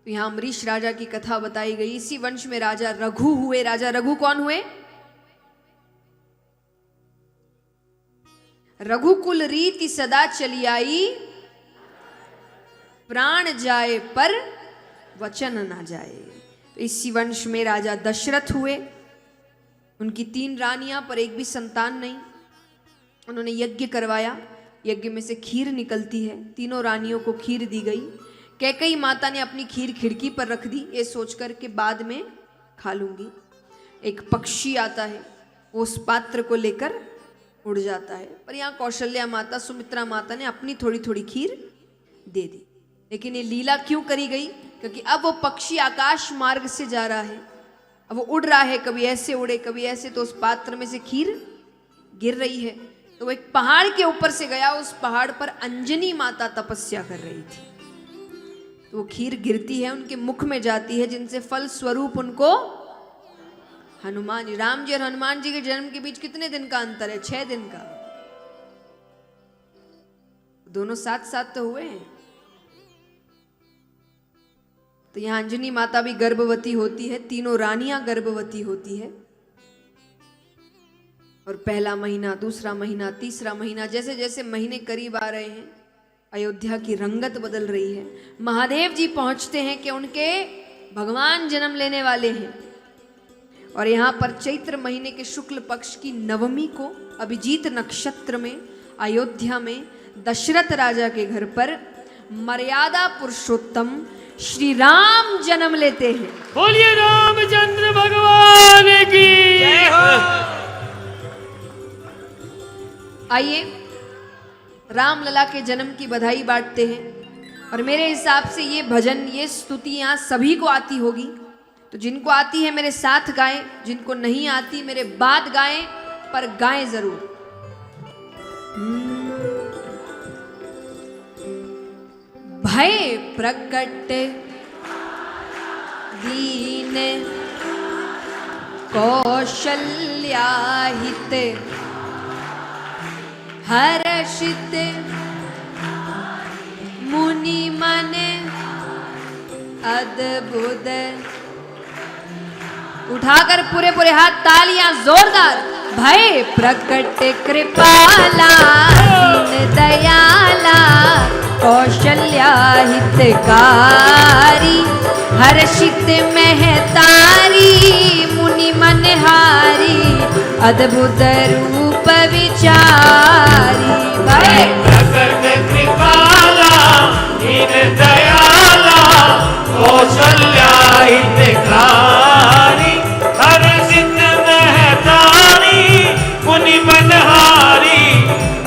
तो यहाँ अम्बरीश राजा की कथा बताई गई। इसी वंश में राजा रघु हुए। राजा रघु कौन हुए? रघुकुल रीति सदा चली आई, प्राण जाए पर वचन ना जाए। तो इसी वंश में राजा दशरथ हुए। उनकी 3 रानियां, पर एक भी संतान नहीं। उन्होंने यज्ञ करवाया, यज्ञ में से खीर निकलती है। तीनों रानियों को खीर दी गई। कैकेयी माता ने अपनी खीर खिड़की पर रख दी, ये सोचकर के बाद में खा लूंगी। एक पक्षी आता है, वो उस पात्र को लेकर उड़ जाता है। पर यहाँ कौशल्या माता, सुमित्रा माता ने अपनी थोड़ी थोड़ी खीर दे दी। लेकिन ये लीला क्यों करी गई? क्योंकि अब वो पक्षी आकाश मार्ग से जा रहा है, अब वो उड़ रहा है, कभी ऐसे उड़े कभी ऐसे, तो उस पात्र में से खीर गिर रही है। तो वो एक पहाड़ के ऊपर से गया, उस पहाड़ पर अंजनी माता तपस्या कर रही थी। तो वो खीर गिरती है, उनके मुख में जाती है, जिनसे फल स्वरूप उनको हनुमान जी, राम जी और हनुमान जी के जन्म के बीच कितने दिन का अंतर है? 6 दिन का। दोनों साथ साथ तो हुए हैं। तो यहां अंजनी माता भी गर्भवती होती है, तीनों रानियां गर्भवती होती है। और पहला महीना, दूसरा महीना, तीसरा महीना, जैसे जैसे महीने करीब आ रहे हैं, अयोध्या की रंगत बदल रही है। महादेव जी पहुंचते हैं कि उनके भगवान जन्म लेने वाले हैं। और यहाँ पर चैत्र महीने के शुक्ल पक्ष की नवमी को अभिजीत नक्षत्र में अयोध्या में दशरथ राजा के घर पर मर्यादा पुरुषोत्तम श्री राम जन्म लेते हैं। बोलिए रामचंद्र भगवान की जय हो। आइए राम लला के जन्म की बधाई बांटते हैं। और मेरे हिसाब से ये भजन, ये स्तुतियां सभी को आती होगी। तो जिनको आती है मेरे साथ गाएं, जिनको नहीं आती मेरे बाद गाएं, पर गाएं जरूर। भय प्रकट दीन कौशल्या हित हर्षित मुनि मन अद्भुत। उठाकर पूरे पूरे हाथ, तालियां जोरदार। भय प्रकट कृपाला दीन दयाला कौशल्या हितकारी हर्षित महतारी मुनि मनहारी अद्भुत रूप विचारी। भय प्रकट कृपाला दीन दयाला कौशल्या हितकारी हर्षित महतारी मुनि मनहारी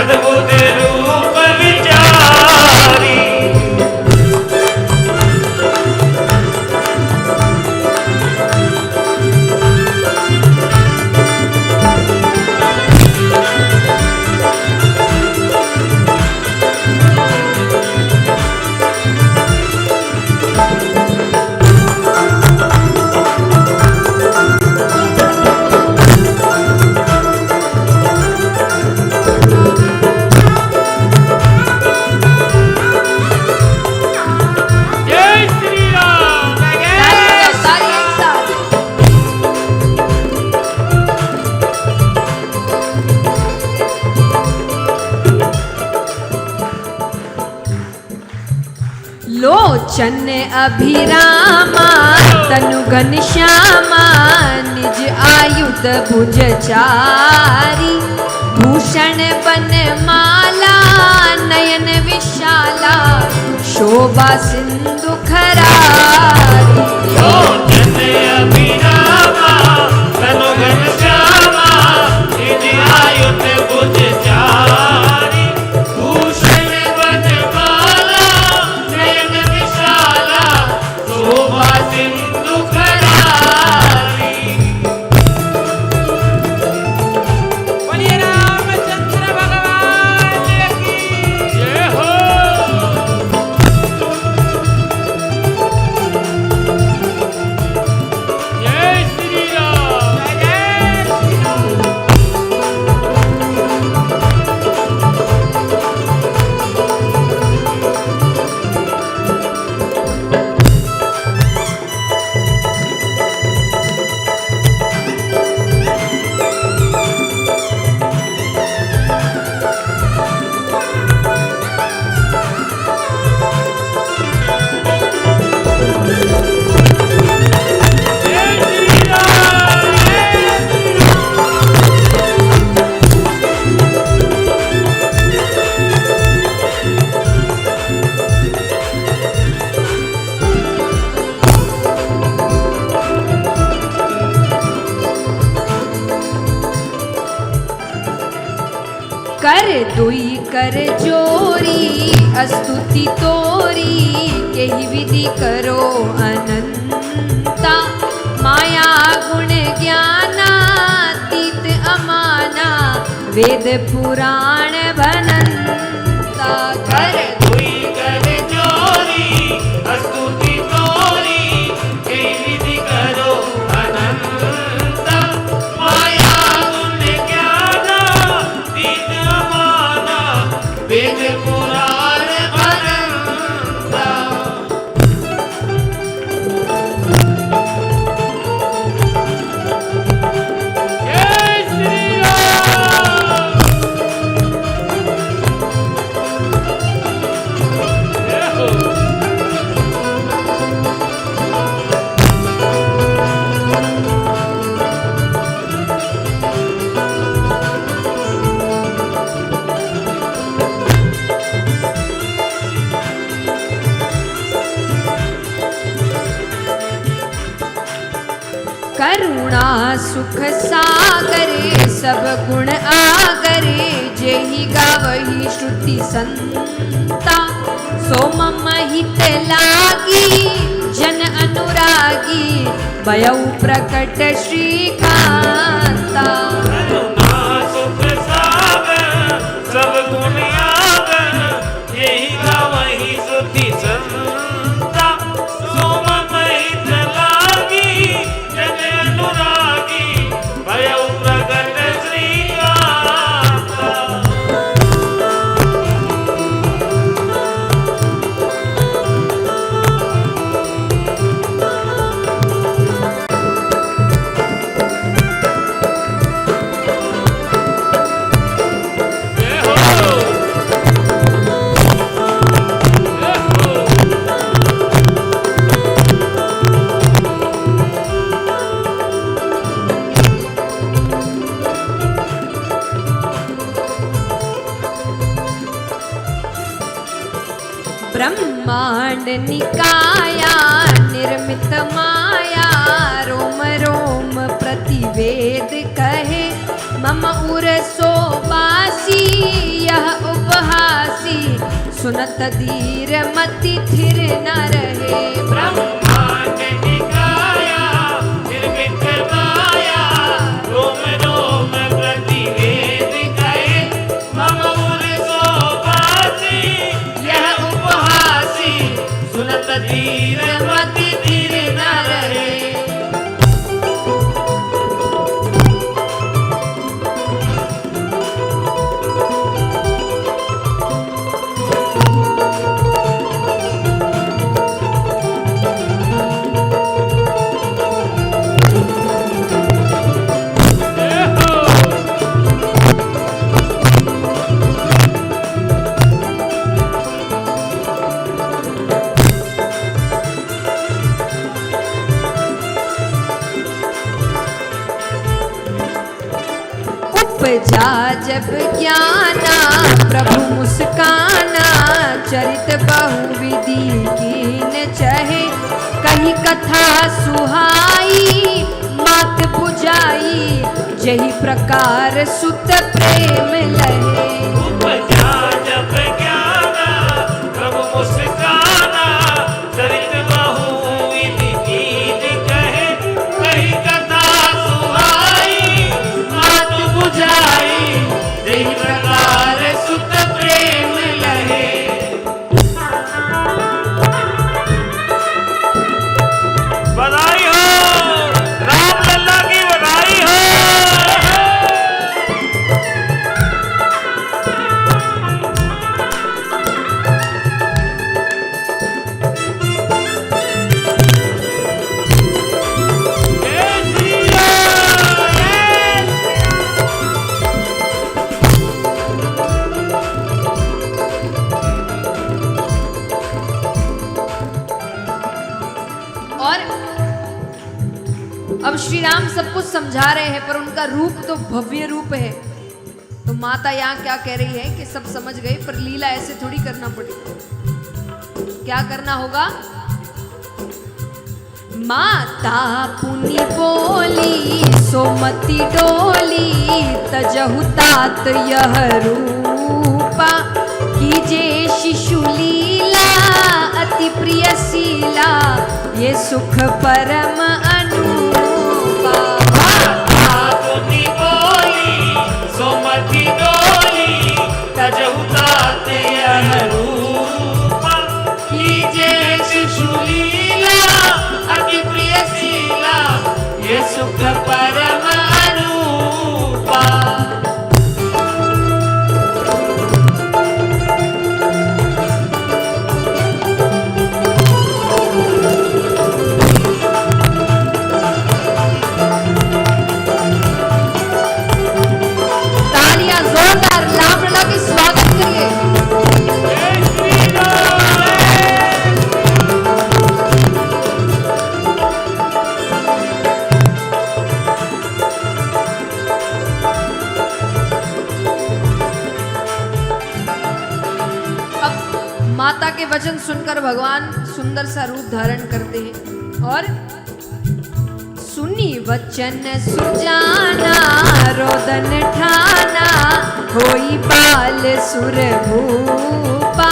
अद्भुत रूप विचारी। लोचन अभिरामा तनु घनश्यामा निज आयुध भुज चारी भूषण बनमाला नयन विशाला शोभा सिंधु खरारी। लोचन अभिरामा तनु घनश्यामा निज आयुध भुज चारी भूषण बनमाला नयन विशाला शोभा सिंधु खरारी। बोलिए रामचंद्र भगवान की जय हो। दुई कर जोरी स्तुति तोरी केहि विधि करो अनंता माया गुण ज्ञानातीत अमाना वेद पुराण भनंता कर दुई कर जोरी स्तुति तोरी केहि विधि करो अनंत माया गुण ज्ञानातीत अमाना वेद पुराण भनंता। जय श्री राम। जय हो। करुणा सुख सागरे सब गुण आगरे जेहि गावहि श्रुति संता सो मम हित लागी जन अनुरागी भयउ प्रकट श्रीकांता करुणा सुख सागर सब गुण आगर यही गावहि श्रुति संता सो मम हित लागी जन अनुरागी भयउ प्रकट श्रीकांता। जय हो। जय हो। ब्रह्मांड निकाया निर्मित माया रोम रोम प्रतिवेद कहे मम उर सोबासी यह उपहासी सुनत धीर मति थिर न रहे ब्रह्मांड निकाया निर्मित माया रोम रोम प्रतिवेद कहे मम उर सोबासी यह उपहासी सुनत धीर मति धीर न रहे। जय हो। उपजा जब ज्ञाना प्रभु मुस्काना चरित बहुविधि कीन चहे कही कथा सुहाई मात बुझाई जही प्रकार सुत प्रेम लहे उपजा जब ज्ञाना प्रभु मुस्काना चरित बहुविधि कीन कहे कही कथा सुहाई मात बुझाई जही प्रकार सुत प्रेम लहे। बधाई हो रामलला की बधाई हो। जय श्री राम। जय और अब श्री राम सब कुछ समझा रहे हैं पर उनका रूप तो भव्य रूप है। तो माता यहाँ क्या कह रही है कि सब समझ गए पर लीला ऐसे थोड़ी करना पड़ेगा। क्या करना होगा? माता पुनि बोली सोमति डोली तजहु तात यह रूप रूपा कीजे शिशु लीला अति प्रिय शीला ये सुख परम अनूपा। सुनी बोली सोमति डोली तजहु ताते अहरूपा कीजे शिशु लीला अति प्रिय शीला ये सुख परम अनूपा। तालियां जोरदार रामलला की स्वागत करिए। जय श्री राम। अब माता के वचन सुनकर भगवान सुंदर सा रूप धारण करते हैं और सुनी वचन सुजाना रोदन ठाना होई बाल सुर भूपा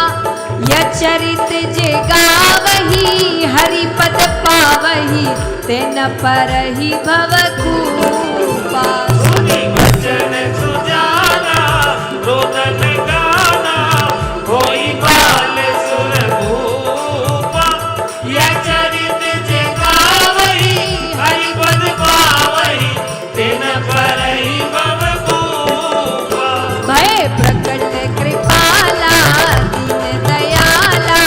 य चरित जे गावही हरिपद पावही तेन परहि भवकूपा। सुनी वचन सुजाना रोदन गाना होई बाल सुर भूपा यह चरित जे गावही हरिपद पावही तेन परहि भवकूपा। भय प्रकट कृपाला दीन दयाला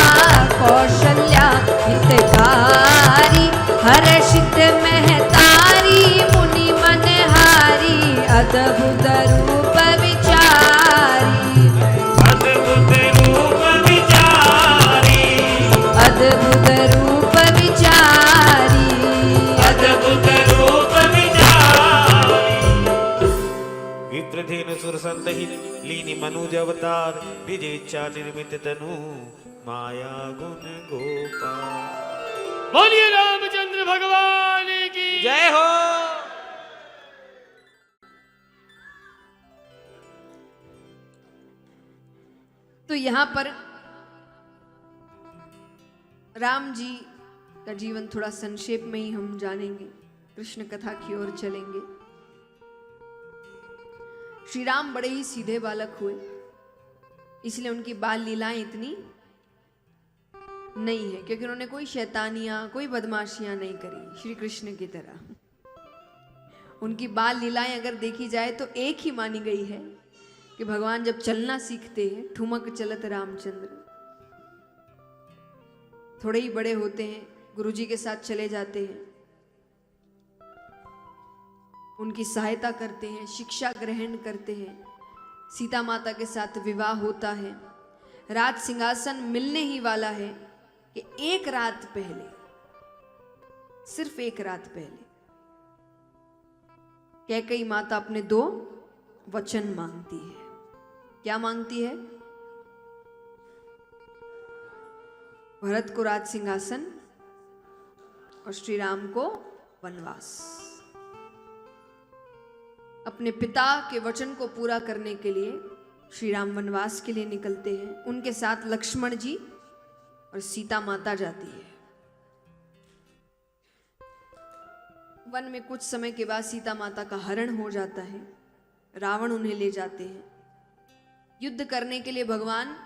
कौशल्या हितकारी हर्षित महतारी मुनि मनहारी अद्भुत रूप विचारी। अद्भुत रूप विचारी अद्भुत रूप विचारी। अद्भुत रूप विचारी। विप्रधेनु सुरसंदहि लीनि मनुज अवतार विजेच्छा निर्मित तनु माया गुण गोपाल। बोलिए रामचंद्र भगवान की जय हो। तो यहाँ पर राम जी का जीवन थोड़ा संक्षेप में ही हम जानेंगे, कृष्ण कथा की ओर चलेंगे। श्री राम बड़े ही सीधे बालक हुए, इसलिए उनकी बाल लीलाएं इतनी नहीं है, क्योंकि उन्होंने कोई शैतानियां कोई बदमाशियां नहीं करी श्री कृष्ण की तरह। उनकी बाल लीलाएं अगर देखी जाए तो एक ही मानी गई है कि भगवान जब चलना सीखते हैं ठुमक चलत रामचंद्र, थोड़े ही बड़े होते हैं गुरुजी के साथ चले जाते हैं, उनकी सहायता करते हैं, शिक्षा ग्रहण करते हैं, सीता माता के साथ विवाह होता है, राज सिंहासन मिलने ही वाला है कि एक रात पहले, सिर्फ एक रात पहले कैकेयी माता अपने दो वचन मांगती है। क्या मांगती है? भरत को राज सिंहासन और श्री राम को वनवास। अपने पिता के वचन को पूरा करने के लिए श्री राम वनवास के लिए निकलते हैं। उनके साथ लक्ष्मण जी और सीता माता जाती है। वन में कुछ समय के बाद सीता माता का हरण हो जाता है, रावण उन्हें ले जाते हैं। युद्ध करने के लिए भगवान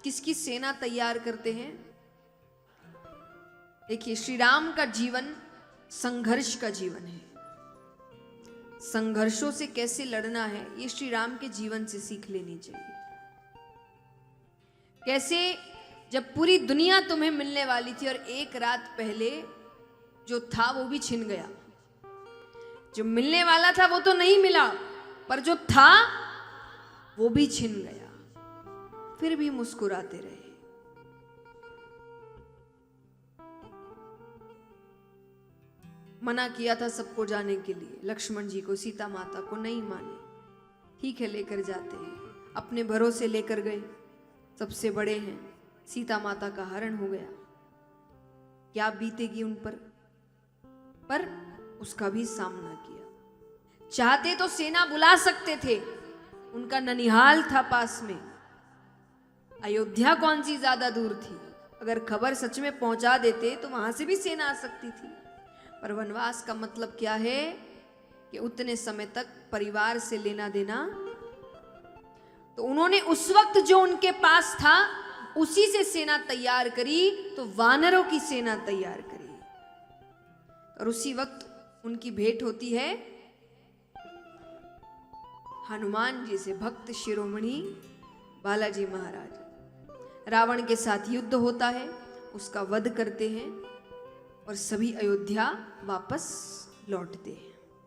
किसकी सेना तैयार करते हैं? देखिए, श्री राम का जीवन संघर्ष का जीवन है। संघर्षों से कैसे लड़ना है ये श्री राम के जीवन से सीख लेनी चाहिए। कैसे जब पूरी दुनिया तुम्हें मिलने वाली थी और एक रात पहले जो था वो भी छिन गया, जो मिलने वाला था वो तो नहीं मिला, पर जो था वो भी छिन गया, फिर भी मुस्कुराते रहे। मना किया था सबको जाने के लिए, लक्ष्मण जी को, सीता माता को, नहीं माने। ठीक है, लेकर जाते हैं, अपने भरोसे लेकर गए। सबसे बड़े हैं, सीता माता का हरण हो गया। क्या बीतेगी उन पर उसका भी सामना किया। चाहते तो सेना बुला सकते थे, उनका ननिहाल था पास में, अयोध्या कौन सी ज्यादा दूर थी। अगर खबर सच में पहुंचा देते तो वहां से भी सेना आ सकती थी। पर वनवास का मतलब क्या है कि उतने समय तक परिवार से लेना देना। तो उन्होंने उस वक्त जो उनके पास था उसी से सेना तैयार करी, तो वानरों की सेना तैयार करी। और उसी वक्त उनकी भेंट होती है हनुमान जी से, भक्त शिरोमणि बालाजी महाराज। रावण के साथ युद्ध होता है, उसका वध करते हैं और सभी अयोध्या वापस लौटते हैं।